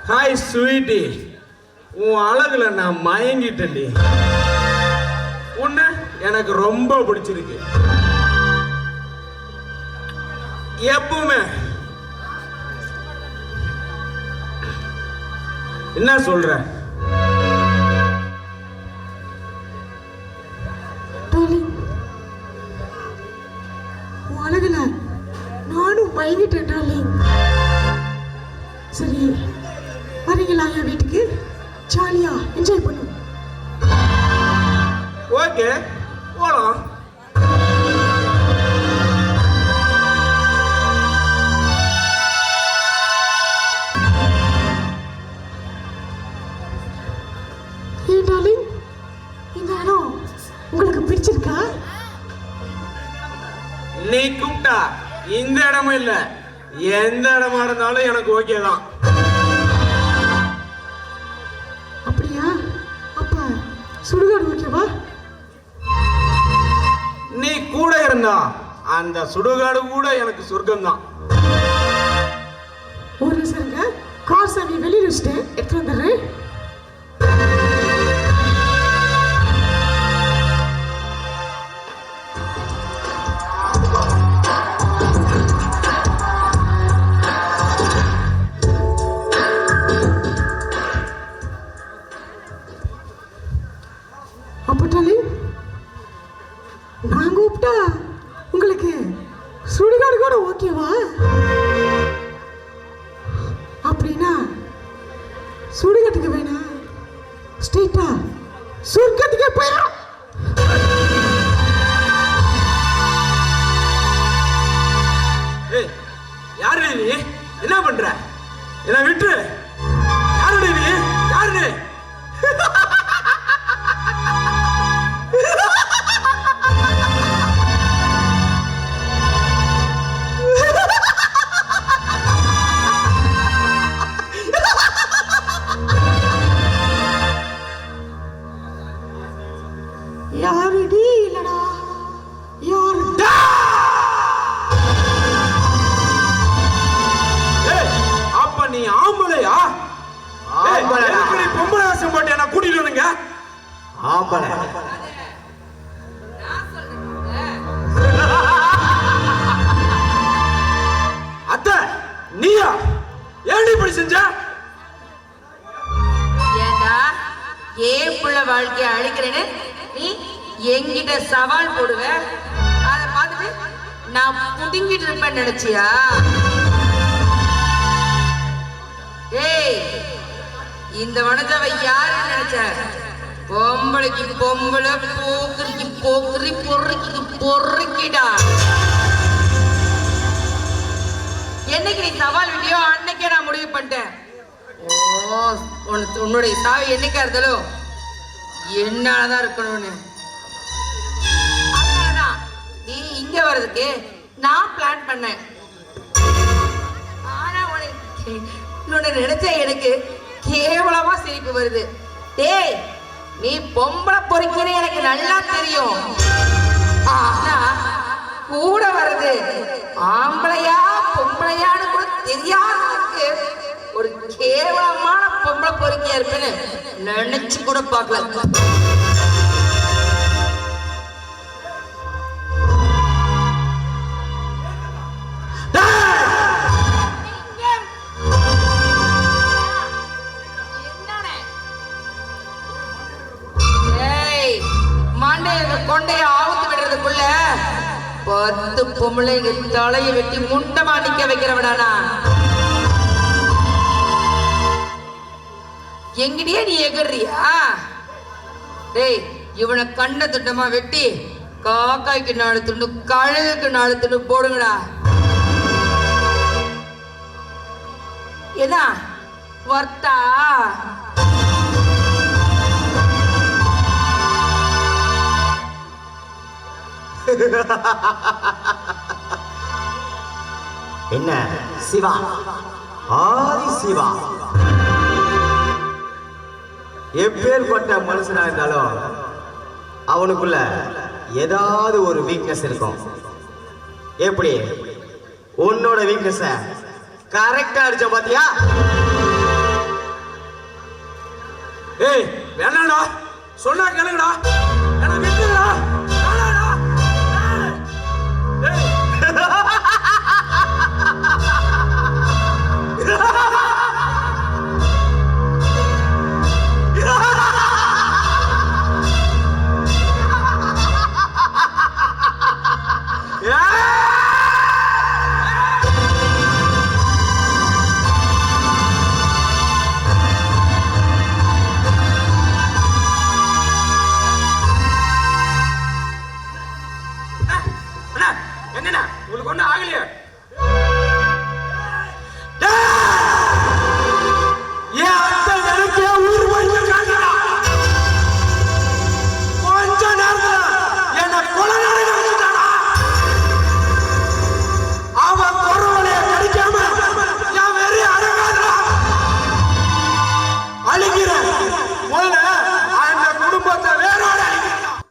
Hi sweetie, உன் அழகுல நான் மயங்கிட்டேன்டி. உன்னை எனக்கு ரொம்ப பிடிச்சிருக்கு. எப்பவுமே என்ன சொல்ற? அழகுல நானும் மயங்கிட்டேன் டார்லிங். சரி, வரீங்களா என் வீட்டுக்கு? ஜாலியா என்ஜாய் பண்ணும். ஓகே, போலாம். ஏன் டார்லிங், இந்த இடம் உங்களுக்கு பிடிச்சிருக்கா? நீ கூப்பிட்டா இந்த இடமும் இல்ல, எந்த இடமா இருந்தாலும் எனக்கு ஓகே தான். அப்படியா? அப்ப சுடுகாடு ஓகேவா? நீ கூட இருந்தா அந்த சுடுகாடு கூட எனக்கு சொர்க்கம் தான். ஒரு நிமிஷம், கார் சாவி வெளியே வச்சுட்டு எடுத்து வந்துடுறேன். நான் கூப்பிட்டா உங்களுக்கு சுடுகாடு கூட ஓகேவா? அப்படின்னா சுடுகாட்டுக்கு வேணாம், ஸ்ட்ரெயிட்டா சொர்க்கத்துக்கே போயிடும். யாரு நீ? என்ன பண்ற? என்ன விட்டு யாரு நீ? யாரு? யாருடி? இல்லடா, யாரு? அப்ப நீ ஆம்பளையா? நீ பொம்பளை வேஷம் போட்டு என்ன கூட்டிட்டு வந்துங்க. ஆம்பளை அத்தை, நீயா? ஏன் இப்படி செஞ்ச? ஏண்டா ஏன் புள்ள வாழ்க்கைய அழிக்கிறேன்னு நீ என்கிட்ட சவால் போடுவ? அதை பார்த்துட்டு நான் புடுங்கிட்டு இருப்பேன்னு நினைச்சியா? ஏய், இந்த வனத்தவ யாருன்னு நினைச்ச? பொம்பளைக்கு பொம்பளை, போக்குறிக்கு போக்குறி, பொறுக்கிக்கு பொறுக்கிடா. என்னைக்கு நீ சவால் விட்டியோ அன்னைக்கே நான் முடிவு பண்ணிட்டேன். ஓ, உன்னுடைய சாவி என்னைக்கா இருந்தாலும் என்னாலதான் இருக்கணும்னு. அதனாலதான் நீ இங்க வர்றதுக்கு நான் பிளான் பண்ணேன். ஆனா உன்னை நினைச்ச எனக்கு கேவலமா சிரிப்பு வருது. டேய், நீ பொம்பளை பொறுக்கின்னு எனக்கு நல்லா தெரியும். ஆனா கூட வர்றது ஆம்பளையா பொம்பளையான்னு கூட தெரியாததுக்கு ஒரு கேவலமான பொம்பளை பொறுக்கியா இருப்பேன்னு நினைச்சு கூட பார்க்கல. கொண்டைய ஆவுத்து விடுறதுக்குள்ள 10 பொம்பளைங்க தலையை வெட்டி முண்டமா நிக்க வைக்கிறவனானா? எங்கடியே நீ எகறியா? டேய், இவனை கண்ண திட்டமா வெட்டி காக்காய்க்கு 4 துண்டு, கழுகுக்கு 4 துண்டு போடுங்கடா. என்ன வர்த்தா? என்ன சிவா, ஆதி சிவா, எப்பேற்பட்ட மனுஷனா இருந்தாலும் அவனுக்குள்ள ஏதாவது ஒரு வீக்னஸ் இருக்கும். எப்படி உன்னோட வீக்னஸ் கரெக்டா அடிச்ச பாத்தியா? என்னண்ணா உங்களுக்கு ஒண்ணும் ஆகலையா